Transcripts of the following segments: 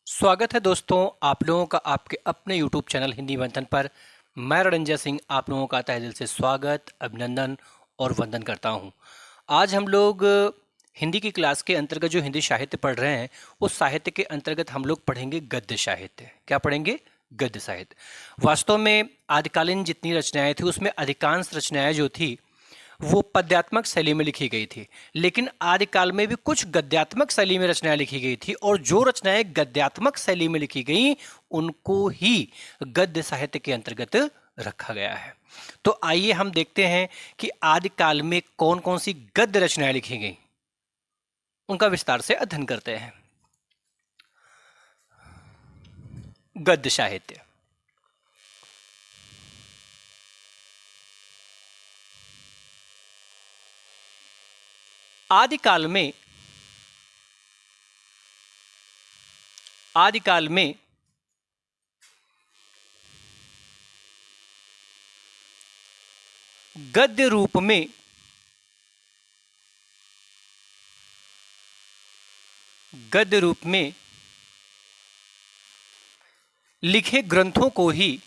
स्वागत है दोस्तों आप लोगों का आपके अपने YouTube चैनल हिंदी मंथन पर। मैं रणंजय सिंह आप लोगों का तहे दिल से स्वागत, अभिनंदन और वंदन करता हूं। आज हम लोग हिंदी की क्लास के अंतर्गत जो हिंदी साहित्य पढ़ रहे हैं उस साहित्य के अंतर्गत हम लोग पढ़ेंगे गद्य साहित्य। क्या पढ़ेंगे? गद्य साहित्य। वास्तव में आदिकालीन जितनी रचनाएं थी उसमें अधिकांश रचनाएं जो थी वो पद्यात्मक शैली में लिखी गई थी, लेकिन आदिकाल में भी कुछ गद्यात्मक शैली में रचनाएं लिखी गई थी और जो रचनाएं गद्यात्मक शैली में लिखी गई उनको ही गद्य साहित्य के अंतर्गत रखा गया है। तो आइए हम देखते हैं कि आदिकाल में कौन कौन सी गद्य रचनाएं लिखी गई, उनका विस्तार से अध्ययन करते हैं। गद्य साहित्य। आदिकाल में गद्य रूप में लिखे ग्रंथों को ही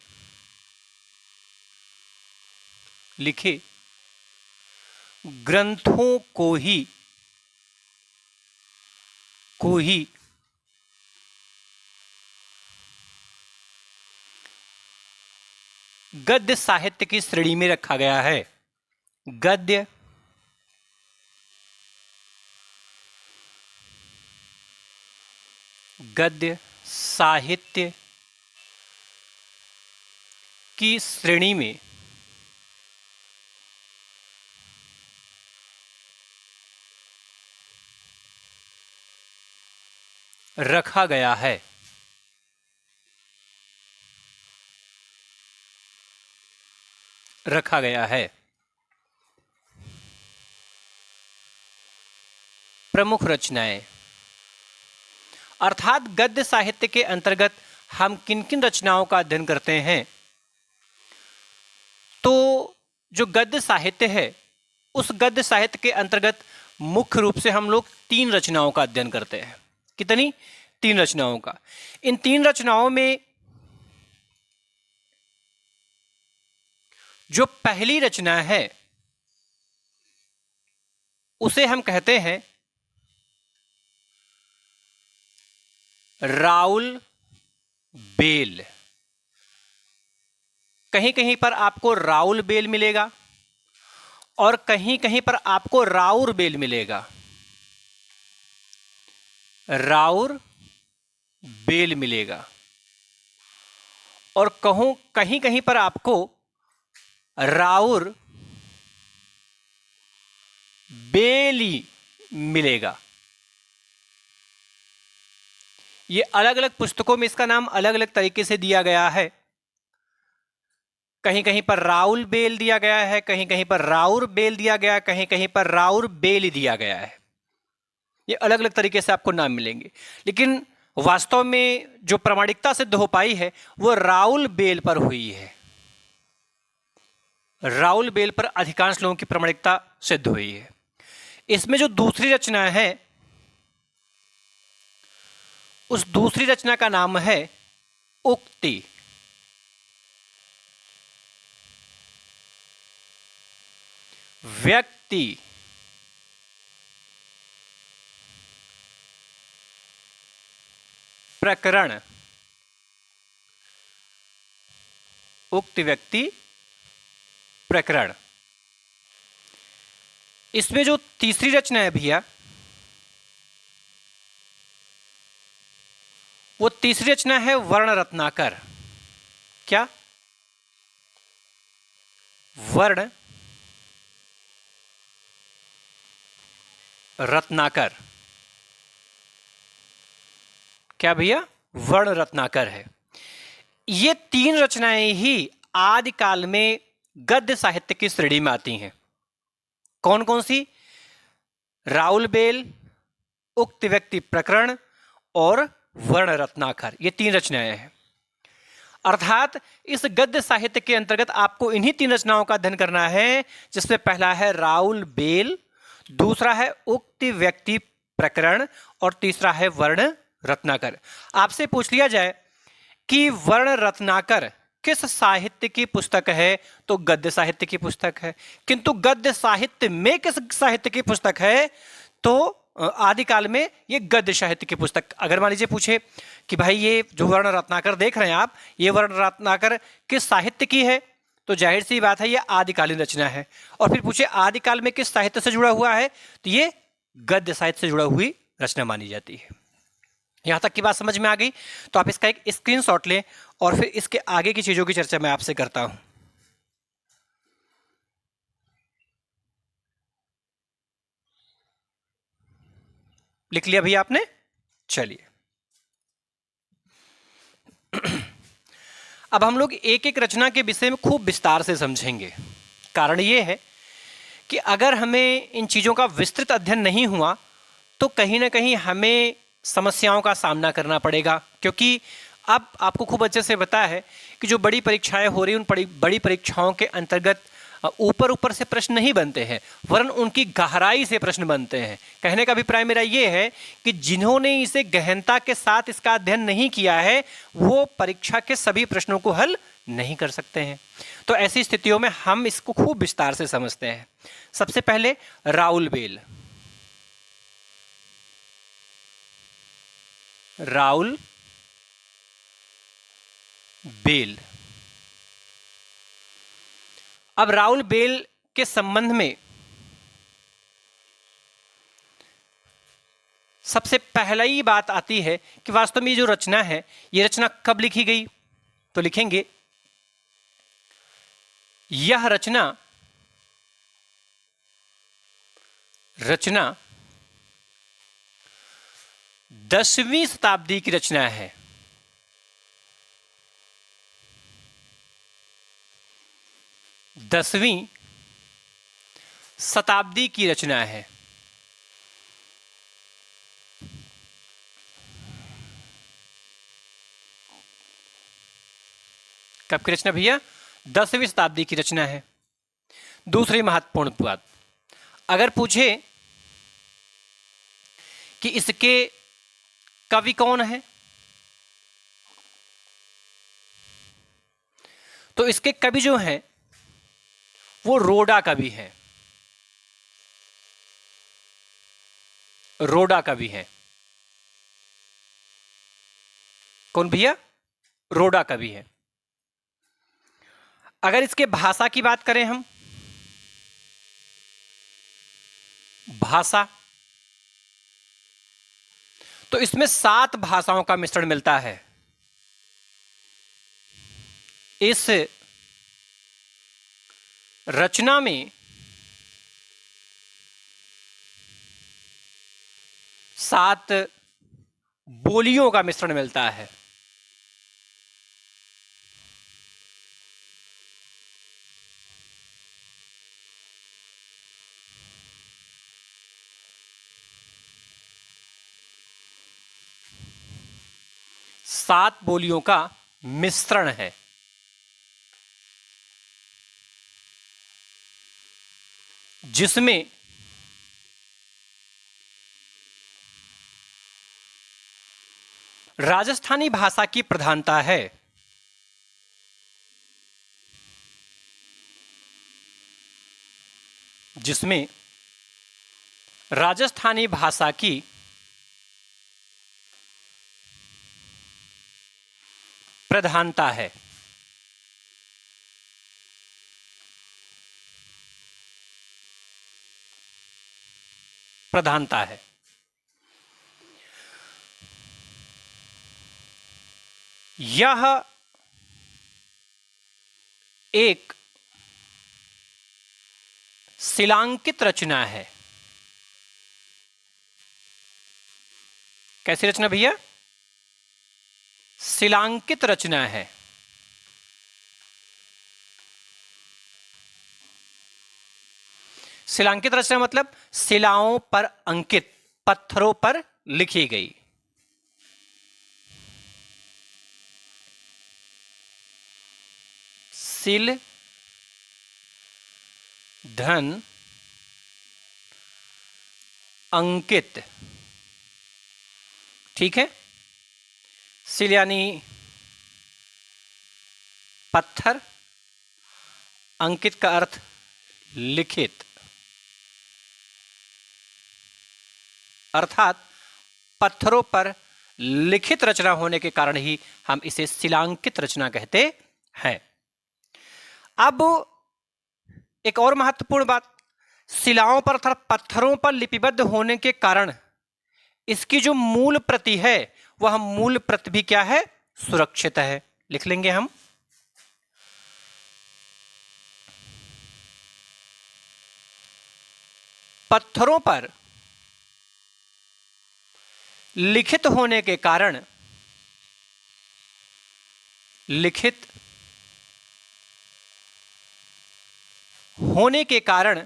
गद्य साहित्य की श्रेणी में रखा गया है। गद्य साहित्य की श्रेणी में रखा गया है। प्रमुख रचनाएं, अर्थात गद्य साहित्य के अंतर्गत हम किन किन रचनाओं का अध्ययन करते हैं। तो जो गद्य साहित्य है उस गद्य साहित्य के अंतर्गत मुख्य रूप से हम लोग 3 रचनाओं का अध्ययन करते हैं। कितनी? 3 रचनाओं का। इन 3 रचनाओं में जो पहली रचना है उसे हम कहते हैं राउल बेल। कहीं कहीं पर आपको राउल बेल मिलेगा और कहीं कहीं पर आपको राउर बेल मिलेगा। राउर बेल मिलेगा और कहीं कहीं पर आपको राउर बेली मिलेगा। ये अलग अलग पुस्तकों में इसका नाम अलग अलग तरीके से दिया गया है। कहीं कहीं पर राउल बेल दिया गया है, कहीं कहीं पर राउर बेल दिया गया है, कहीं कहीं पर राउर बेल दिया गया है। ये अलग अलग तरीके से आपको नाम मिलेंगे, लेकिन वास्तव में जो प्रामाणिकता सिद्ध हो पाई है वो राउल बेल पर हुई है। राउल बेल पर अधिकांश लोगों की प्रामाणिकता सिद्ध हुई है। इसमें जो दूसरी रचना है उस दूसरी रचना का नाम है उक्ति। व्यक्ति प्रकरण। उक्त व्यक्ति प्रकरण। इसमें जो तीसरी रचना है भैया, वो तीसरी रचना है वर्ण रत्नाकर। क्या? वर्ण रत्नाकर। क्या भैया? वर्ण रत्नाकर है। ये 3 रचनाएं ही आदिकाल में गद्य साहित्य की श्रेणी में आती हैं। कौन कौन सी? राउल बेल, उक्त व्यक्ति प्रकरण और वर्ण रत्नाकर। ये 3 रचनाएं हैं। अर्थात इस गद्य साहित्य के अंतर्गत आपको इन्हीं 3 रचनाओं का अध्ययन करना है, जिसमें पहला है राउल बेल, दूसरा है उक्त व्यक्ति प्रकरण और तीसरा है वर्ण रत्नाकर। आपसे पूछ लिया जाए कि वर्ण रत्नाकर किस साहित्य की पुस्तक है, तो गद्य साहित्य की पुस्तक है। किंतु गद्य साहित्य में किस साहित्य की पुस्तक है, तो आदिकाल में ये गद्य साहित्य की पुस्तक। अगर मान लीजिए पूछे कि भाई ये जो वर्ण रत्नाकर देख रहे हैं आप, ये वर्ण रत्नाकर किस साहित्य की है, तो जाहिर सी बात है ये आदिकालीन रचना है। और फिर पूछे आदिकाल में किस साहित्य से जुड़ा हुआ है, तो ये गद्य साहित्य से जुड़ा हुई रचना मानी जाती है। यहां तक की बात समझ में आ गई, तो आप इसका एक स्क्रीनशॉट लें और फिर इसके आगे की चीजों की चर्चा मैं आपसे करता हूं। लिख लिया भैया आपने? चलिए अब हम लोग एक एक रचना के विषय में खूब विस्तार से समझेंगे। कारण यह है कि अगर हमें इन चीज़ों का विस्तृत अध्ययन नहीं हुआ तो कहीं ना कहीं हमें समस्याओं का सामना करना पड़ेगा। क्योंकि अब आपको खूब अच्छे से पता है कि जो बड़ी परीक्षाएं हो रही, उन बड़ी परीक्षाओं के अंतर्गत ऊपर ऊपर से प्रश्न नहीं बनते हैं, वरन उनकी गहराई से प्रश्न बनते हैं। कहने का अभिप्राय मेरा ये है कि जिन्होंने इसे गहनता के साथ इसका अध्ययन नहीं किया है, वो परीक्षा के सभी प्रश्नों को हल नहीं कर सकते हैं। तो ऐसी स्थितियों में हम इसको खूब विस्तार से समझते हैं। सबसे पहले राउल बेल। राउल बेल। अब राउल बेल के संबंध में सबसे पहला ही बात आती है कि वास्तव में ये जो रचना है, ये रचना कब लिखी गई, तो लिखेंगे यह रचना 10वीं शताब्दी की रचना है। 10वीं शताब्दी की रचना है। कब की रचना भैया? 10वीं शताब्दी की रचना है। दूसरी महत्वपूर्ण बात, अगर पूछे कि इसके कवि कौन है, तो इसके कवि जो हैं वो रोडा कवि हैं। रोडा कवि हैं। कौन भैया? रोडा कवि हैं। अगर इसके भाषा की बात करें हम, भाषा, तो इसमें 7 भाषाओं का मिश्रण मिलता है। इस रचना में 7 बोलियों का मिश्रण मिलता है। सात बोलियों का मिश्रण है। जिसमें राजस्थानी भाषा की प्रधानता है। जिसमें राजस्थानी भाषा की प्रधानता है। प्रधानता है। यह एक शिलांकित रचना है। कैसी रचना भैया? शिलांकित रचना है। शिलांकित रचना मतलब शिलाओं पर अंकित, पत्थरों पर लिखी गई। शिल धन अंकित, ठीक है। सिल यानी पत्थर, अंकित का अर्थ लिखित, अर्थात पत्थरों पर लिखित रचना होने के कारण ही हम इसे शिलांकित रचना कहते हैं। अब एक और महत्वपूर्ण बात, शिलाओं पर अर्थात पत्थरों पर लिपिबद्ध होने के कारण इसकी जो मूल प्रति है वह मूल प्रति भी क्या है, सुरक्षित है। लिख लेंगे हम, पत्थरों पर लिखित होने के कारण, लिखित होने के कारण,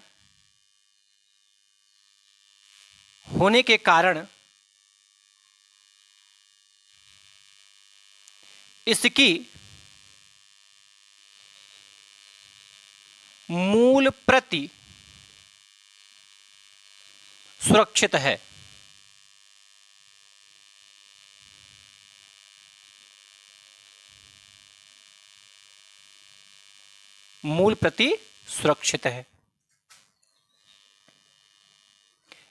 होने के कारण इसकी मूल प्रति सुरक्षित है। मूल प्रति सुरक्षित है,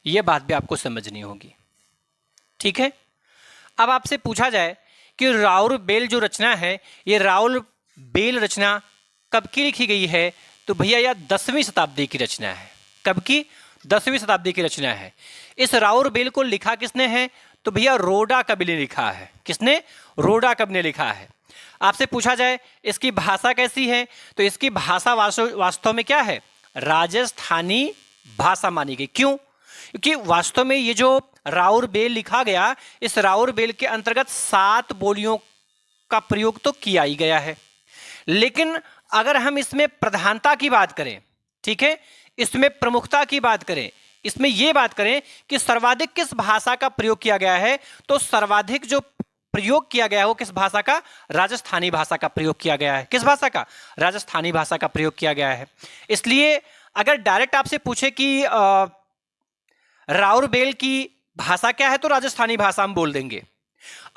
यह बात भी आपको समझनी होगी। ठीक है, अब आपसे पूछा जाए कि राउरबेल जो रचना है, ये राउरबेल रचना कब की लिखी गई है, तो भैया यह 10वीं शताब्दी की रचना है। कब की? 10वीं शताब्दी की रचना है। इस राउरबेल को लिखा किसने है, तो भैया रोडा कवि ने लिखा है। किसने? रोडा कवि ने लिखा है। आपसे पूछा जाए इसकी भाषा कैसी है, तो इसकी भाषा वास्तव में क्या है, राजस्थानी भाषा मानी गई। क्यों? क्योंकि वास्तव में ये जो राउरबेल लिखा गया, इस राउरबेल के अंतर्गत 7 बोलियों का प्रयोग तो किया ही गया है, लेकिन अगर हम इसमें प्रधानता की बात करें, ठीक है, इसमें प्रमुखता की बात करें, इसमें यह बात करें कि सर्वाधिक किस भाषा का प्रयोग किया गया है, तो सर्वाधिक जो प्रयोग किया गया है वो किस भाषा का, राजस्थानी भाषा का प्रयोग किया गया है। किस भाषा का? राजस्थानी भाषा का प्रयोग किया गया है। इसलिए अगर डायरेक्ट आपसे पूछे कि राउरबेल की भाषा क्या है, तो राजस्थानी भाषा हम बोल देंगे।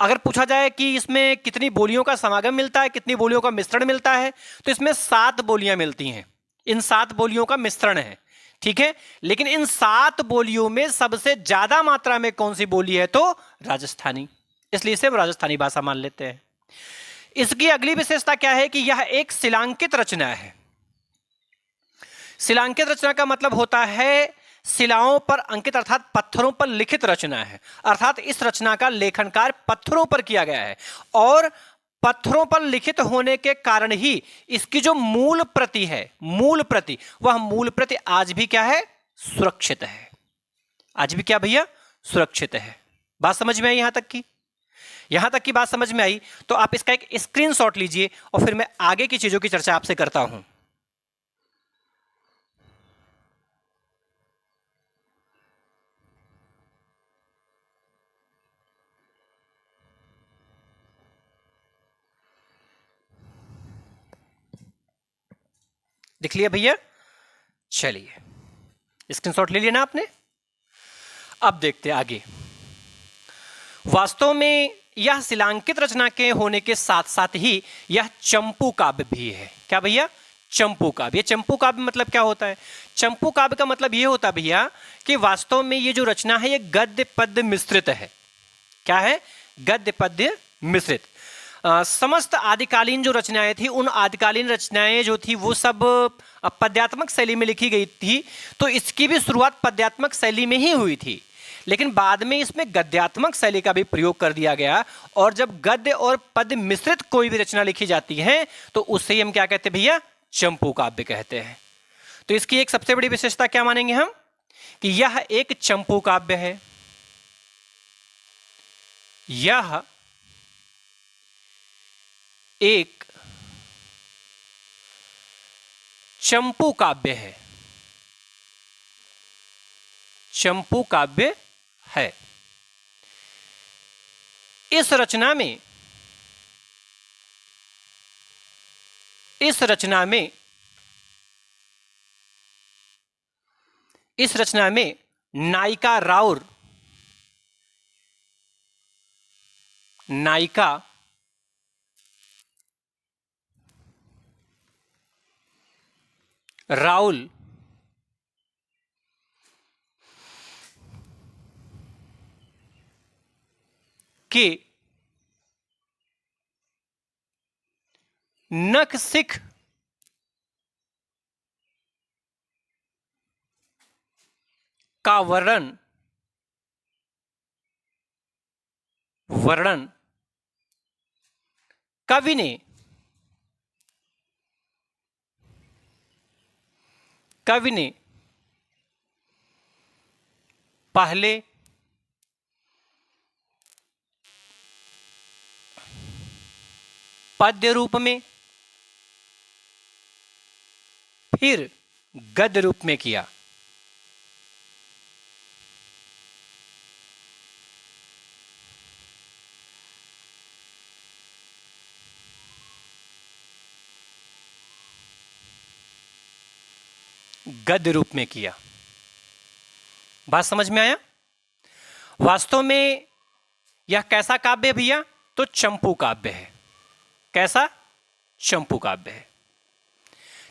अगर पूछा जाए कि इसमें कितनी बोलियों का समागम मिलता है, कितनी बोलियों का मिश्रण मिलता है, तो इसमें 7 बोलियां मिलती हैं। इन 7 बोलियों का मिश्रण है, ठीक है। लेकिन इन 7 बोलियों में सबसे ज्यादा मात्रा में कौन सी बोली है, तो राजस्थानी, इसलिए इसे हम राजस्थानी भाषा मान लेते हैं। इसकी अगली विशेषता क्या है कि यह एक शिलांकित रचना है। शिलांकित रचना का मतलब होता है शिलाओं पर अंकित अर्थात पत्थरों पर लिखित रचना है, अर्थात इस रचना का लेखन कार्य पत्थरों पर किया गया है, और पत्थरों पर लिखित होने के कारण ही इसकी जो मूल प्रति है, मूल प्रति, वह मूल प्रति आज भी क्या है, सुरक्षित है। आज भी क्या भैया, सुरक्षित है। बात समझ में आई? यहां तक की, यहां तक की बात समझ में आई तो आप इसका एक स्क्रीनशॉट लीजिए और फिर मैं आगे की चीजों की चर्चा आपसे करता हूं। दिख लिया भैया? चलिए स्क्रीनशॉट ले लिया ना आपने। अब देखते हैं आगे। वास्तव में यह शिलांकित रचना के होने के साथ साथ ही यह चंपू काव्य भी है। क्या भैया? चंपू काव्य। चंपू काव्य मतलब क्या होता है? चंपू काव्य का मतलब यह होता है भैया कि वास्तव में ये जो रचना है ये गद्य पद्य मिश्रित है। क्या है? गद्य पद्य मिश्रित। समस्त आदिकालीन जो रचनाएं थी, उन आदिकालीन रचनाएं जो थी वो सब पद्यात्मक शैली में लिखी गई थी, तो इसकी भी शुरुआत पद्यात्मक शैली में ही हुई थी, लेकिन बाद में इसमें गद्यात्मक शैली का भी प्रयोग कर दिया गया। और जब गद्य और पद्य मिश्रित कोई भी रचना लिखी जाती है तो उससे हम क्या कहते हैं भैया? चंपू काव्य कहते हैं। तो इसकी एक सबसे बड़ी विशेषता क्या मानेंगे हम कि यह एक चंपू काव्य है। यह एक चंपू काव्य है। चंपू काव्य है। इस रचना में नायिका राउल के नखशिख का वर्णन कवि ने पहले पद्य रूप में फिर गद्य रूप में किया। गद्य रूप में किया। बात समझ में आया? वास्तव में यह कैसा काव्य है भैया? तो चंपू काव्य है। कैसा? चंपू काव्य है।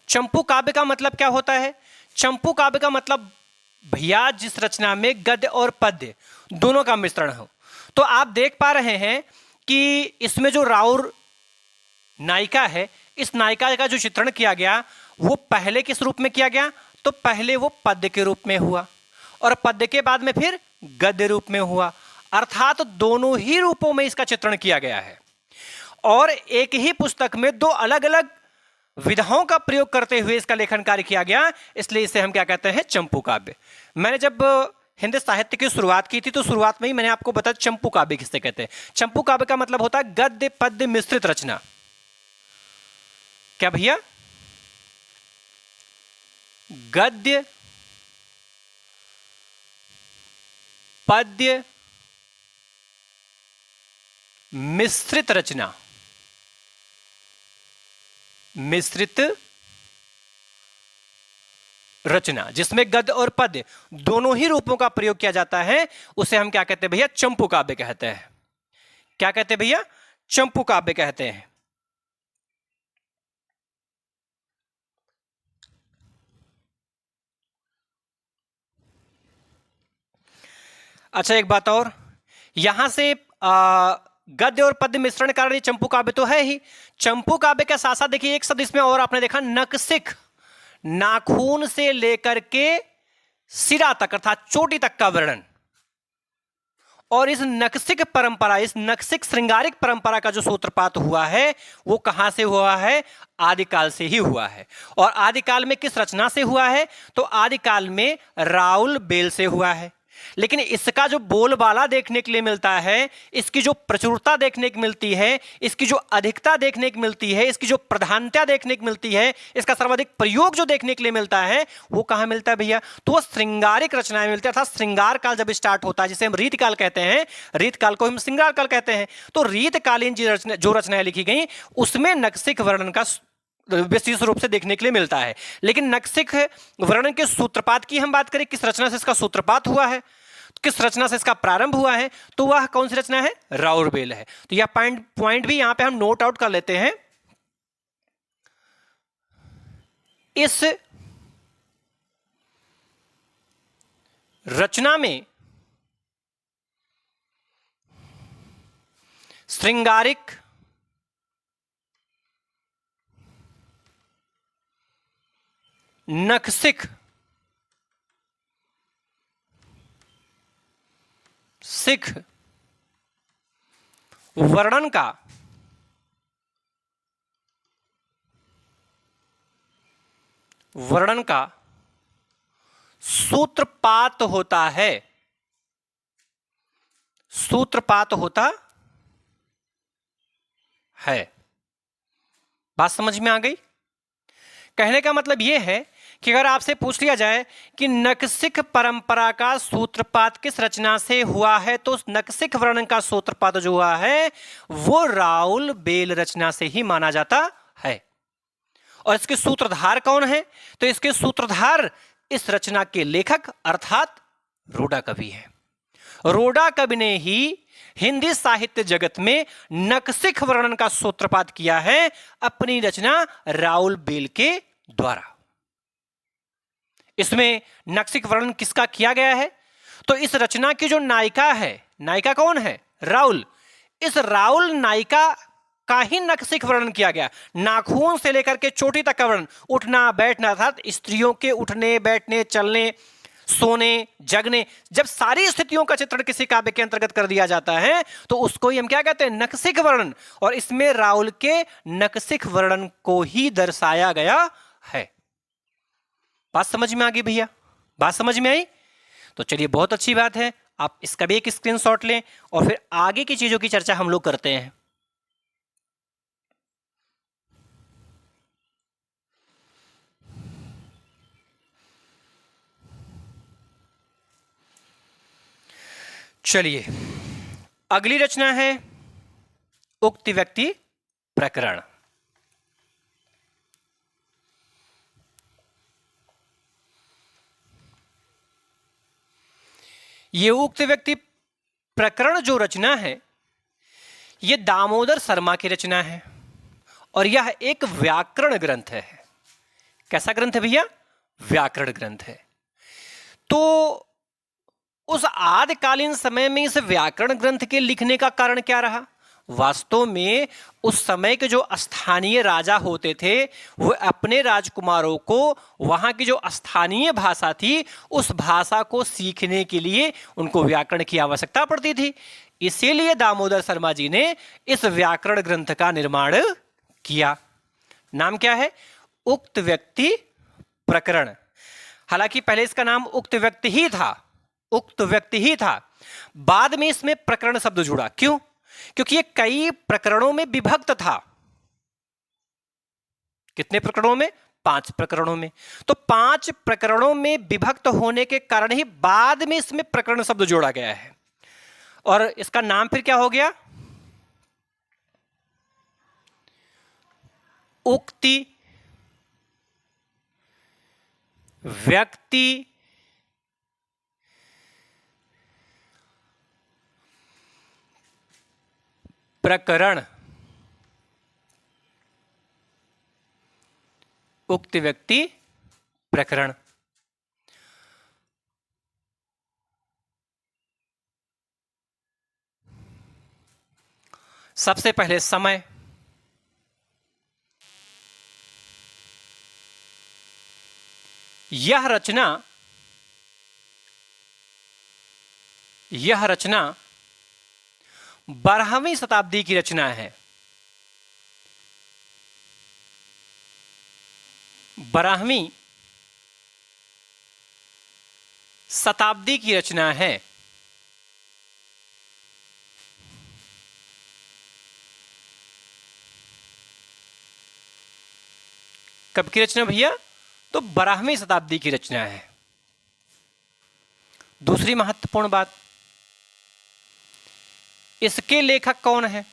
चंपू काव्य का मतलब क्या होता है? चंपू काव्य का मतलब भैया जिस रचना में गद्य और पद्य दोनों का मिश्रण हो। तो आप देख पा रहे हैं कि इसमें जो राउर नायिका है, इस नायिका का जो चित्रण किया गया वो पहले किस रूप में किया गया? तो पहले वो पद्य के रूप में हुआ और पद्य के बाद में फिर गद्य रूप में हुआ, अर्थात दोनों ही रूपों में इसका चित्रण किया गया है। और एक ही पुस्तक में दो अलग अलग विधाओं का प्रयोग करते हुए इसका लेखन कार्य किया गया, इसलिए इसे हम क्या कहते हैं? चंपू काव्य। मैंने जब हिंदी साहित्य की शुरुआत की थी तो शुरुआत में ही मैंने आपको बताया चंपू काव्य किससे कहते हैं। चंपू काव्य का मतलब होता है गद्य पद्य मिश्रित रचना। क्या भैया? गद्य पद्य मिश्रित रचना। मिश्रित रचना जिसमें गद्य और पद्य दोनों ही रूपों का प्रयोग किया जाता है, उसे हम क्या कहते हैं भैया? चंपू काव्य कहते हैं। क्या कहते हैं भैया? चंपू काव्य कहते हैं। अच्छा, एक बात और, यहां से गद्य और पद्य मिश्रण कारण चंपू काव्य तो है ही। चंपू काव्य के साथ साथ देखिए एक शब्द इसमें और आपने देखा, नखशिख। नाखून से लेकर के सिरा तक अर्थात चोटी तक का वर्णन। और इस नखशिख परंपरा, इस नखशिख श्रृंगारिक परंपरा का जो सूत्रपात हुआ है वो कहां से हुआ है? आदिकाल से ही हुआ है। और आदिकाल में किस रचना से हुआ है? तो आदिकाल में राउल बेल से हुआ है। लेकिन इसका जो बोलबाला देखने के लिए मिलता है, इसकी जो प्रचुरता देखने को मिलती है, इसकी जो अधिकता देखने को मिलती है, इसकी जो प्रधानता देखने को मिलती है, इसका सर्वाधिक प्रयोग जो देखने के लिए मिलता है वो कहां मिलता है भैया? तो वो श्रृंगारिक रचनाएं मिलती है। अर्थात श्रृंगार काल जब स्टार्ट होता है, जिसे हम रीतकाल कहते हैं, रीतकाल को हम श्रृंगार काल कहते हैं, तो रीतकालीन जो रचनाएं लिखी गई उसमें नखशिख वर्णन का विशेष रूप से देखने के लिए मिलता है। लेकिन नखशिख वर्णन के सूत्रपात की हम बात करें, किस रचना से इसका सूत्रपात हुआ है, किस रचना से इसका प्रारंभ हुआ है, तो वह कौन सी रचना है? राउरबेल है। तो यह पॉइंट भी यहां पे हम नोट आउट कर लेते हैं। इस रचना में श्रृंगारिक नखशिख सिख वर्णन का सूत्रपात होता है। सूत्रपात होता है। बात समझ में आ गई? कहने का मतलब यह है कि अगर आपसे पूछ लिया जाए कि नखशिख परंपरा का सूत्रपात किस रचना से हुआ है, तो नखशिख वर्णन का सूत्रपात जो हुआ है वो राउल बेल रचना से ही माना जाता है। और इसके सूत्रधार कौन है? तो इसके सूत्रधार इस रचना के लेखक अर्थात रोडा कवि हैं। रोडा कवि ने ही हिंदी साहित्य जगत में नखशिख वर्णन का सूत्रपात किया है अपनी रचना राउल बेल के द्वारा। इसमें नक्सिक वर्णन किसका किया गया है? तो इस रचना की जो नायिका है, नायिका कौन है? राउल। इस राउल नायिका का ही नक्सिक वर्णन किया गया। नाखून से लेकर के चोटी तक का वर्णन, उठना बैठना, अर्थात स्त्रियों के उठने बैठने, चलने, सोने, जगने, जब सारी स्थितियों का चित्रण किसी काव्य के अंतर्गत कर दिया जाता है तो उसको ही हम क्या कहते हैं? नक्सिक वर्णन। और इसमें राउल के नक्सिक वर्णन को ही दर्शाया गया है। बात समझ में आ गई भैया? बात समझ में आई? तो चलिए, बहुत अच्छी बात है। आप इसका भी एक स्क्रीनशॉट लें और फिर आगे की चीजों की चर्चा हम लोग करते हैं। चलिए, अगली रचना है उक्त व्यक्ति प्रकरण। ये उक्त व्यक्ति प्रकरण जो रचना है, ये दामोदर शर्मा की रचना है और यह एक व्याकरण ग्रंथ है। कैसा ग्रंथ है भैया? व्याकरण ग्रंथ है। तो उस आदिकालीन समय में इस व्याकरण ग्रंथ के लिखने का कारण क्या रहा? वास्तव में उस समय के जो स्थानीय राजा होते थे वो अपने राजकुमारों को वहां की जो स्थानीय भाषा थी उस भाषा को सीखने के लिए उनको व्याकरण की आवश्यकता पड़ती थी। इसीलिए दामोदर शर्मा जी ने इस व्याकरण ग्रंथ का निर्माण किया। नाम क्या है? उक्त व्यक्ति प्रकरण। हालांकि पहले इसका नाम उक्त व्यक्ति ही था, उक्त व्यक्ति ही था। बाद में इसमें प्रकरण शब्द जुड़ा। क्यों? क्योंकि ये कई प्रकरणों में विभक्त था। कितने प्रकरणों में? 5 प्रकरणों में। तो 5 प्रकरणों में विभक्त होने के कारण ही बाद में इसमें प्रकरण शब्द जोड़ा गया है और इसका नाम फिर क्या हो गया? उक्ति व्यक्ति प्रकरण। उक्त व्यक्ति प्रकरण। सबसे पहले समय। यह रचना 12वीं शताब्दी की रचना है। 12वीं शताब्दी की रचना है। कब की रचना भैया? तो 12वीं शताब्दी की रचना है। दूसरी महत्वपूर्ण बात, इसके लेखक कौन है?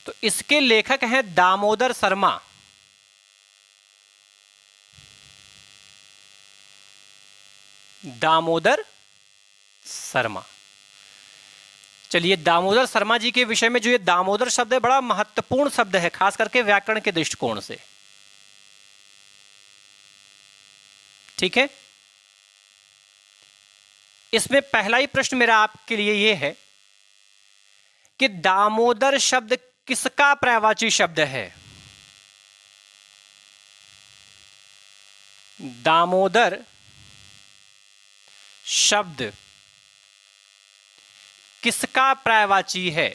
तो इसके लेखक हैं दामोदर शर्मा। दामोदर शर्मा। चलिए, दामोदर शर्मा जी के विषय में जो ये दामोदर शब्द है बड़ा महत्वपूर्ण शब्द है, खास करके व्याकरण के दृष्टिकोण से। ठीक है, इसमें पहला ही प्रश्न मेरा आपके लिए यह है कि दामोदर शब्द किसका पर्यायवाची शब्द है? दामोदर शब्द किसका पर्यायवाची है?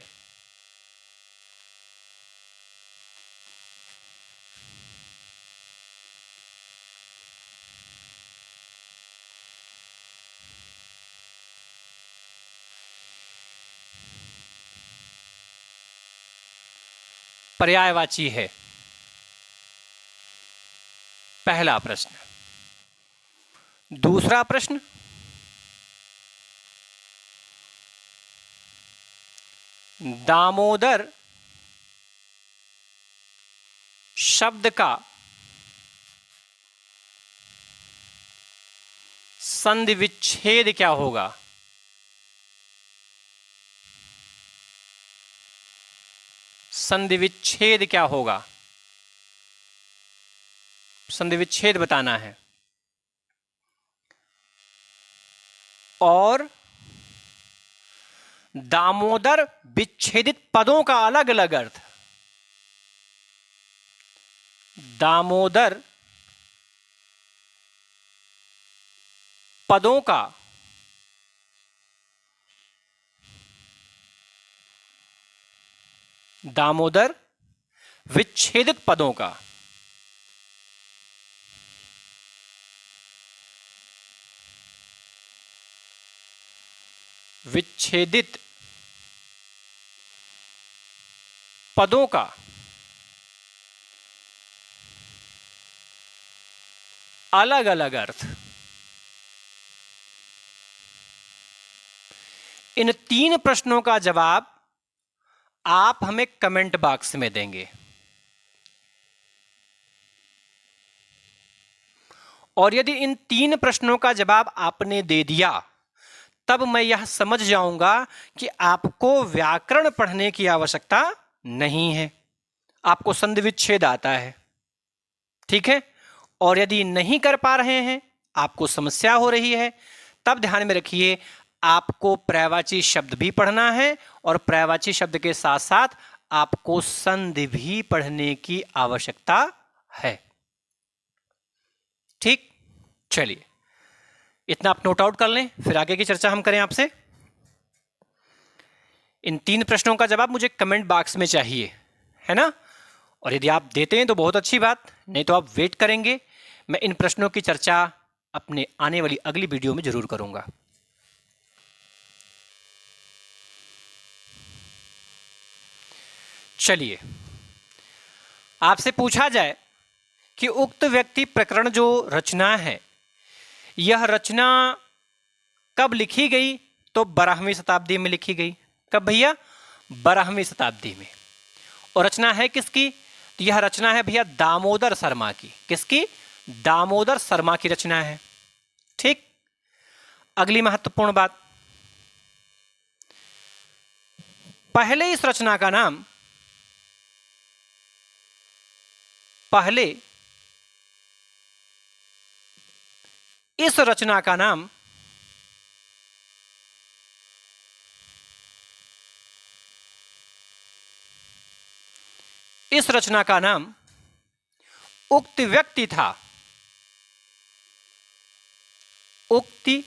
पर्यायवाची है। पहला प्रश्न। दूसरा प्रश्न, दामोदर शब्द का संधि विच्छेद क्या होगा? संधि विच्छेद क्या होगा? संधि विच्छेद बताना है। और दामोदर विच्छेदित पदों का अलग अलग अर्थ। दामोदर पदों का दामोदर विच्छेदित पदों का विच्छेदित पदों का अलग अलग अर्थ। इन 3 प्रश्नों का जवाब आप हमें कमेंट बॉक्स में देंगे और यदि इन 3 प्रश्नों का जवाब आपने दे दिया तब मैं यह समझ जाऊंगा कि आपको व्याकरण पढ़ने की आवश्यकता नहीं है, आपको संधि विच्छेद आता है। ठीक है, और यदि नहीं कर पा रहे हैं, आपको समस्या हो रही है, तब ध्यान में रखिए आपको पर्यायवाची शब्द भी पढ़ना है और पर्यायवाची शब्द के साथ साथ आपको संधि भी पढ़ने की आवश्यकता है। ठीक, चलिए इतना आप नोट आउट कर लें, फिर आगे की चर्चा हम करें आपसे। इन 3 प्रश्नों का जवाब मुझे कमेंट बॉक्स में चाहिए, है ना? और यदि आप देते हैं तो बहुत अच्छी बात, नहीं तो आप वेट करेंगे। मैं इन प्रश्नों की चर्चा अपने आने वाली अगली वीडियो में जरूर करूंगा। चलिए, आपसे पूछा जाए कि उक्त व्यक्ति प्रकरण जो रचना है, यह रचना कब लिखी गई? तो 12वीं शताब्दी में लिखी गई। कब भैया? 12वीं शताब्दी में। और रचना है किसकी? तो यह रचना है भैया दामोदर शर्मा की। किसकी? दामोदर शर्मा की रचना है। ठीक, अगली महत्वपूर्ण बात, पहले इस रचना का नाम इस रचना का नाम उक्त व्यक्ति था। उक्ति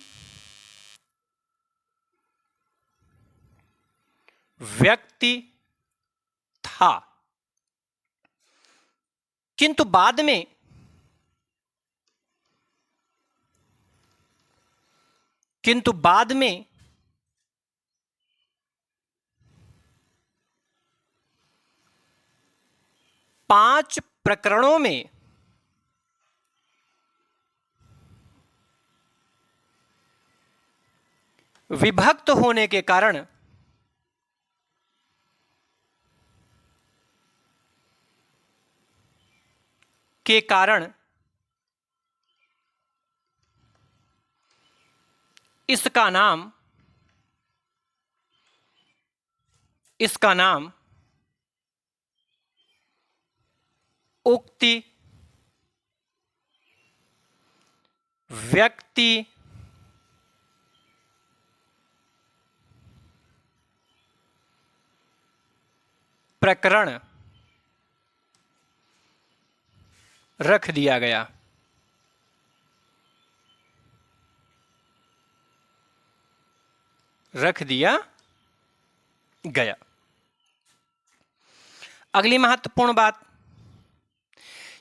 व्यक्ति था, किंतु बाद में 5 प्रकरणों में विभक्त होने के कारण इसका नाम उक्ति व्यक्ति प्रकरण रख दिया गया। अगली महत्वपूर्ण बात,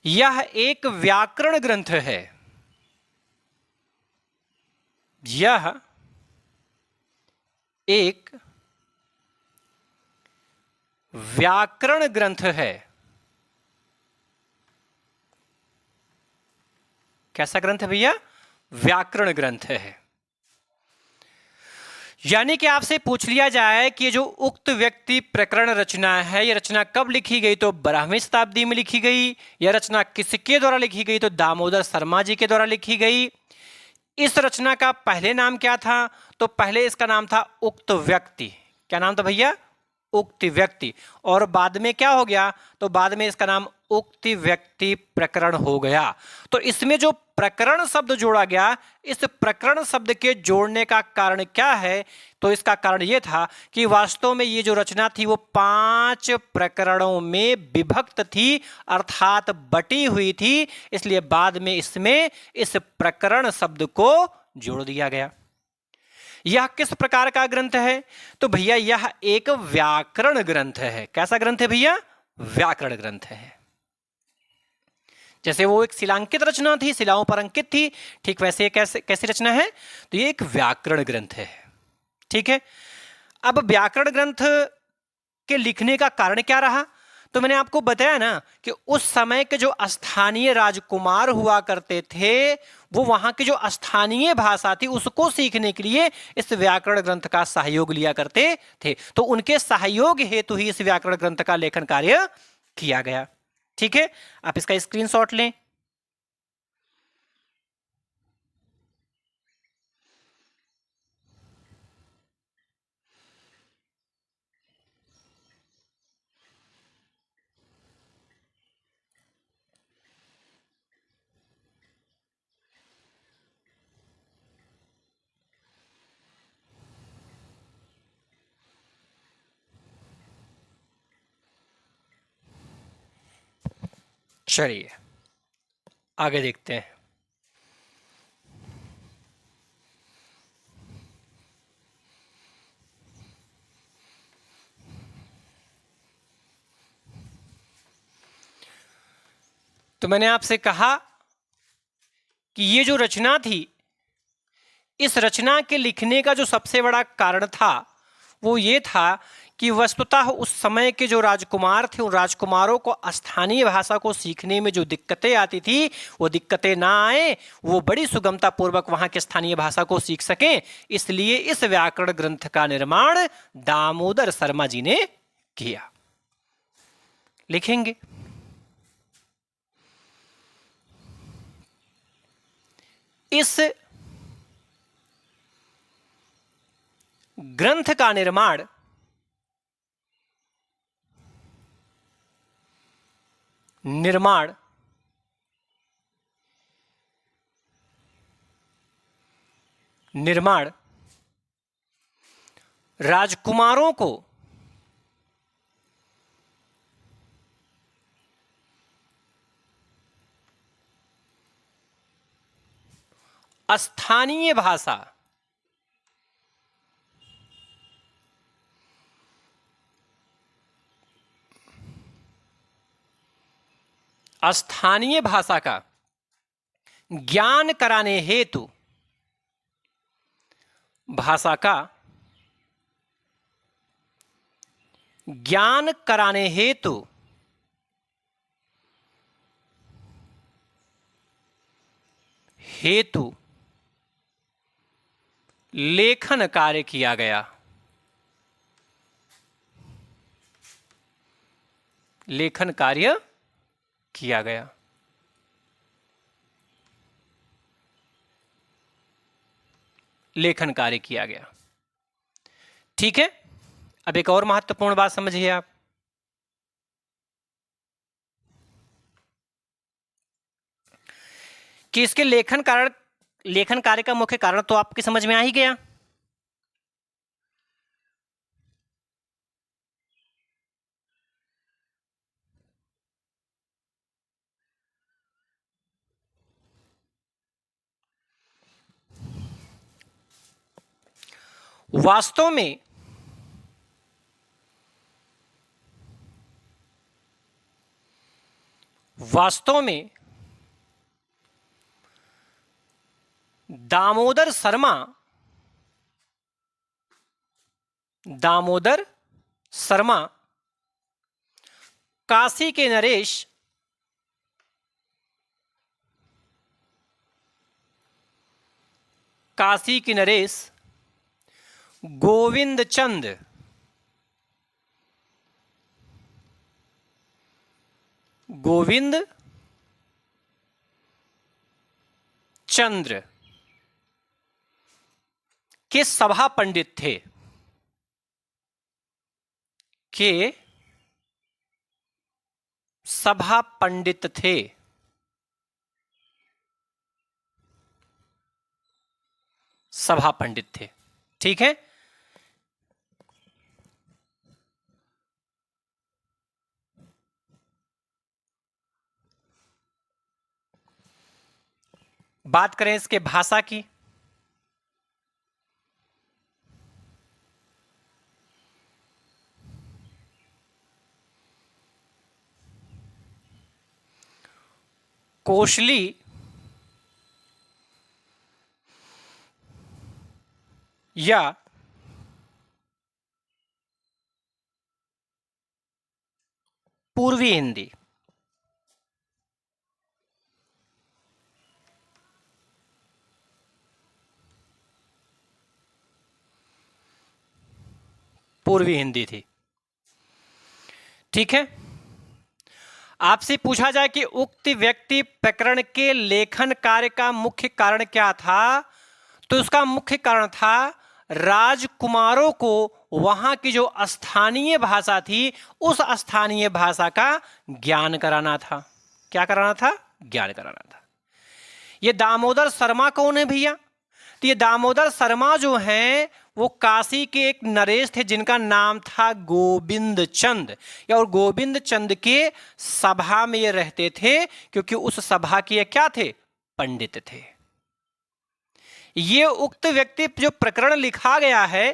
यह एक व्याकरण ग्रंथ है। यह एक व्याकरण ग्रंथ है। कैसा ग्रंथ है भैया? व्याकरण ग्रंथ है। यानी कि आपसे पूछ लिया जाए कि जो उक्त व्यक्ति प्रकरण रचना है, यह रचना कब लिखी गई? तो 12वीं शताब्दी में लिखी गई। यह रचना किसके द्वारा लिखी गई? तो दामोदर शर्मा जी के द्वारा लिखी गई। इस रचना का पहले नाम क्या था? तो पहले इसका नाम था उक्त व्यक्ति। क्या नाम था भैया? उक्ति व्यक्ति, और बाद में क्या हो गया, तो बाद में इसका नाम उक्ति व्यक्ति प्रकरण हो गया। तो इसमें जो प्रकरण शब्द जोड़ा गया, इस प्रकरण शब्द के जोड़ने का कारण क्या है, तो इसका कारण यह था कि वास्तव में ये जो रचना थी वो 5 प्रकरणों में विभक्त थी, अर्थात बटी हुई थी, इसलिए बाद में इसमें इस प्रकरण शब्द को जोड़ दिया गया। यह किस प्रकार का ग्रंथ है, तो भैया यह एक व्याकरण ग्रंथ है। कैसा ग्रंथ है भैया, व्याकरण ग्रंथ है। जैसे वो एक शिलांकित रचना थी, शिलाओं पर अंकित थी, ठीक वैसे कैसी रचना है, तो ये एक व्याकरण ग्रंथ है। ठीक है, अब व्याकरण ग्रंथ के लिखने का कारण क्या रहा, तो मैंने आपको बताया ना कि उस समय के जो स्थानीय राजकुमार हुआ करते थे, वो वहां की जो स्थानीय भाषा थी उसको सीखने के लिए इस व्याकरण ग्रंथ का सहयोग लिया करते थे। तो उनके सहयोग हेतु ही इस व्याकरण ग्रंथ का लेखन कार्य किया गया। ठीक है, आप इसका स्क्रीनशॉट लें। चलिए आगे देखते हैं। तो मैंने आपसे कहा कि ये जो रचना थी, इस रचना के लिखने का जो सबसे बड़ा कारण था वो ये था कि वस्तुतः उस समय के जो राजकुमार थे, उन राजकुमारों को स्थानीय भाषा को सीखने में जो दिक्कतें आती थी, वो दिक्कतें ना आए, वो बड़ी सुगमता पूर्वक वहां के स्थानीय भाषा को सीख सकें। इसलिए इस व्याकरण ग्रंथ का निर्माण दामोदर शर्मा जी ने किया। लिखेंगे, इस ग्रंथ का निर्माण राजकुमारों को स्थानीय भाषा का ज्ञान कराने हेतु लेखन कार्य किया गया। लेखन कार्य किया गया। ठीक है, अब एक और महत्वपूर्ण बात समझिए आप। कि इसके लेखन कार्य का मुख्य कारण तो आपके समझ में आ ही गया। वास्तव में दामोदर शर्मा काशी के नरेश गोविंद चंद्र के सभा पंडित थे। के सभा पंडित थे। सभा पंडित थे, ठीक है। बात करें इसके भाषा की, कोशली या पूर्वी हिंदी। पूर्वी हिंदी थी, ठीक है। आपसे पूछा जाए कि उक्त व्यक्ति प्रकरण के लेखन कार्य का मुख्य कारण क्या था, तो उसका मुख्य कारण था राजकुमारों को वहां की जो स्थानीय भाषा थी उस स्थानीय भाषा का ज्ञान कराना था। क्या कराना था? ज्ञान कराना था। ये दामोदर शर्मा कौन है भैया? तो ये दामोदर शर्मा जो हैं वो काशी के एक नरेश थे जिनका नाम था गोविंद चंद, या और गोविंद चंद के सभा में ये रहते थे, क्योंकि उस सभा के ये क्या थे? पंडित थे। ये उक्त व्यक्ति जो प्रकरण लिखा गया है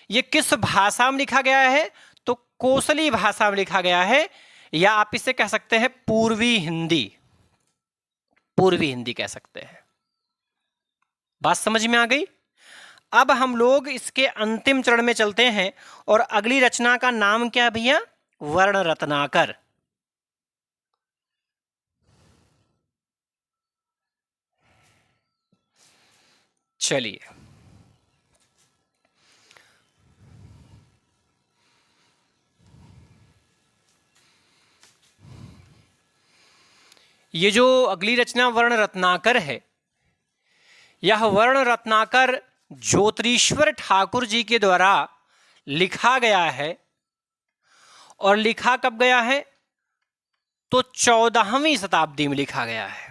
ये किस भाषा में लिखा गया है? तो कोसली भाषा में लिखा गया है, या आप इसे कह सकते हैं पूर्वी हिंदी। पूर्वी हिंदी कह सकते हैं। बात समझ में आ गई? अब हम लोग इसके अंतिम चरण में चलते हैं, और अगली रचना का नाम क्या है भैया? वर्ण रत्नाकर। चलिए, ये जो अगली रचना वर्ण रत्नाकर है, यह वर्ण रत्नाकर ज्योतिरीश्वर ठाकुर जी के द्वारा लिखा गया है। और लिखा कब गया है? तो 14वीं शताब्दी में लिखा गया है।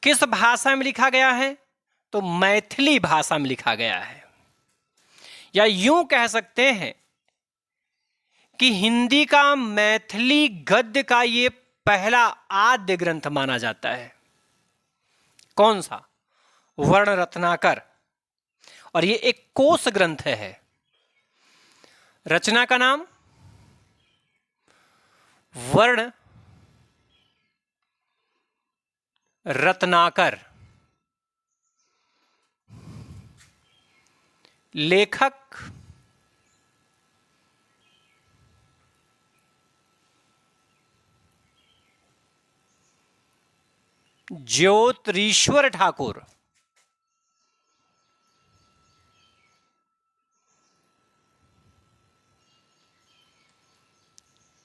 किस भाषा में लिखा गया है? तो मैथिली भाषा में लिखा गया है, या यूं कह सकते हैं कि हिंदी का मैथिली गद्य का ये पहला आद्य ग्रंथ माना जाता है। कौन सा? वर्ण रत्नाकर। और ये एक कोश ग्रंथ है। रचना का नाम वर्ण रत्नाकर। लेखक ज्योतिरीश्वर ठाकुर।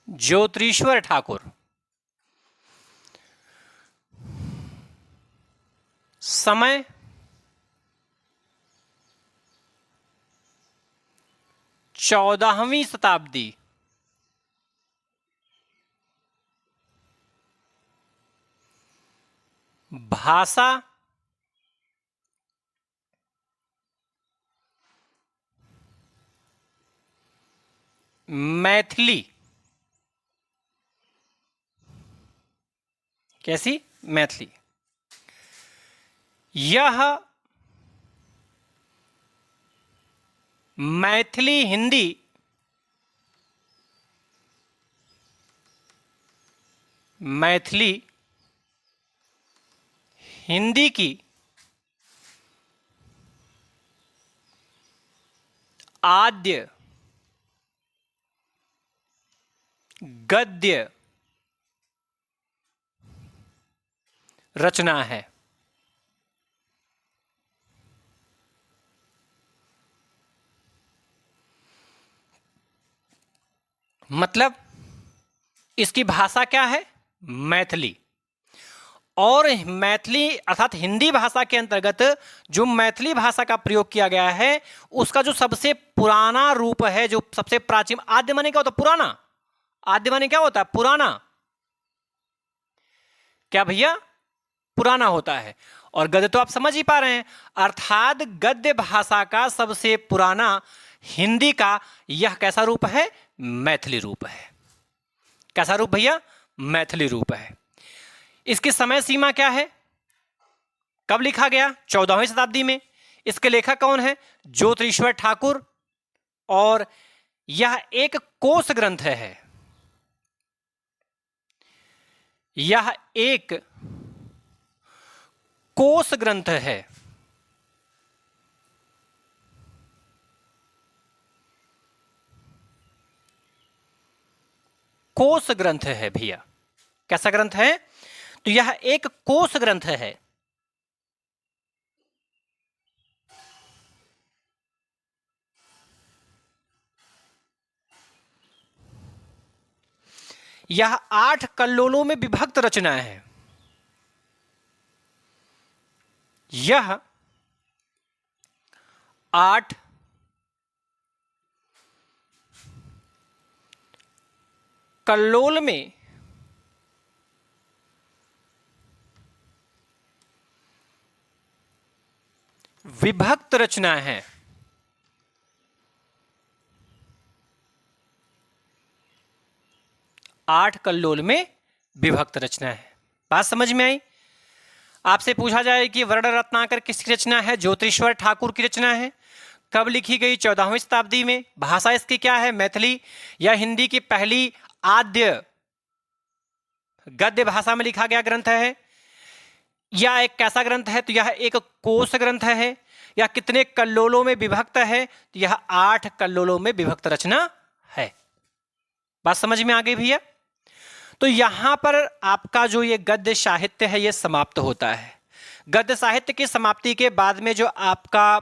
ज्योतिरीश्वर ठाकुर। समय 14वीं शताब्दी। भाषा मैथिली। कैसी? मैथिली। यह मैथिली हिंदी मैथिली हिंदी की आद्य गद्य रचना है। मतलब इसकी भाषा क्या है? मैथिली। और मैथिली अर्थात हिंदी भाषा के अंतर्गत जो मैथिली भाषा का प्रयोग किया गया है उसका जो सबसे पुराना रूप है, जो सबसे प्राचीन, आद्य माने क्या होता है? पुराना। आद्य माने क्या होता है? पुराना। क्या भैया? पुराना होता है। और गद्य तो आप समझ ही पा रहे हैं, अर्थात गद्य भाषा का सबसे पुराना हिंदी का यह कैसा रूप है? मैथिली रूप है। कैसा रूप भैया? मैथिली रूप है। इसकी समय सीमा क्या है? कब लिखा गया? 14वीं शताब्दी में। इसके लेखक कौन है? ज्योतिश्वर ठाकुर। और यह एक कोश ग्रंथ है। यह एक कोश ग्रंथ है। कोश ग्रंथ है भैया। कैसा ग्रंथ है? तो यह एक कोश ग्रंथ है। यह 8 कल्लोलों में विभक्त रचना है। यह 8 कल्लोल में विभक्त रचना है। आठ कल्लोल में विभक्त रचना है। बात समझ में आई? आपसे पूछा जाए कि वर्ण रत्नाकर किसकी रचना है? ज्योतिश्वर ठाकुर की रचना है। कब लिखी गई? 14वीं शताब्दी में। भाषा इसकी क्या है? मैथिली। यह हिंदी की पहली आद्य गद्य भाषा में लिखा गया ग्रंथ है। यह एक कैसा ग्रंथ है? तो यह एक कोश ग्रंथ है। यह कितने कल्लोलों में विभक्त है? तो यह 8 कल्लोलों में विभक्त रचना है। बात समझ में आ गई भैया? तो यहां पर आपका जो ये गद्य साहित्य है ये समाप्त होता है। गद्य साहित्य की समाप्ति के बाद में जो आपका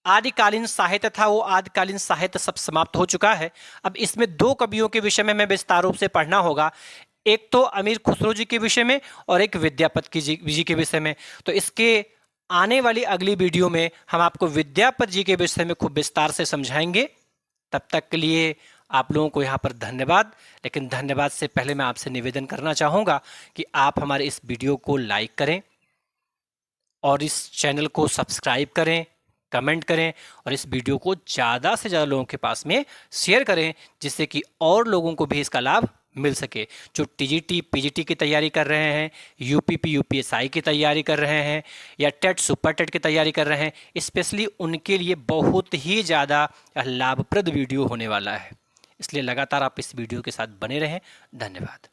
आदिकालीन साहित्य था वो आदिकालीन साहित्य सब समाप्त हो चुका है। अब इसमें 2 कवियों के विषय में मैं विस्तार रूप से पढ़ना होगा। एक तो अमीर खुसरो जी के विषय में और एक विद्यापति जी के विषय में। तो इसके आने वाली अगली वीडियो में हम आपको विद्यापति जी के विषय में खूब विस्तार से समझाएंगे। तब तक के लिए आप लोगों को यहाँ पर धन्यवाद। लेकिन धन्यवाद से पहले मैं आपसे निवेदन करना चाहूँगा कि आप हमारे इस वीडियो को लाइक करें और इस चैनल को सब्सक्राइब करें, कमेंट करें और इस वीडियो को ज़्यादा से ज़्यादा लोगों के पास में शेयर करें, जिससे कि और लोगों को भी इसका लाभ मिल सके। जो टीजीटी पीजीटी की तैयारी कर रहे हैं, यूपीपी यूपीएसआई की तैयारी कर रहे हैं या टेट सुपर टेट की तैयारी कर रहे हैं, स्पेशली उनके लिए बहुत ही ज़्यादा लाभप्रद वीडियो होने वाला है। इसलिए लगातार आप इस वीडियो के साथ बने रहें। धन्यवाद।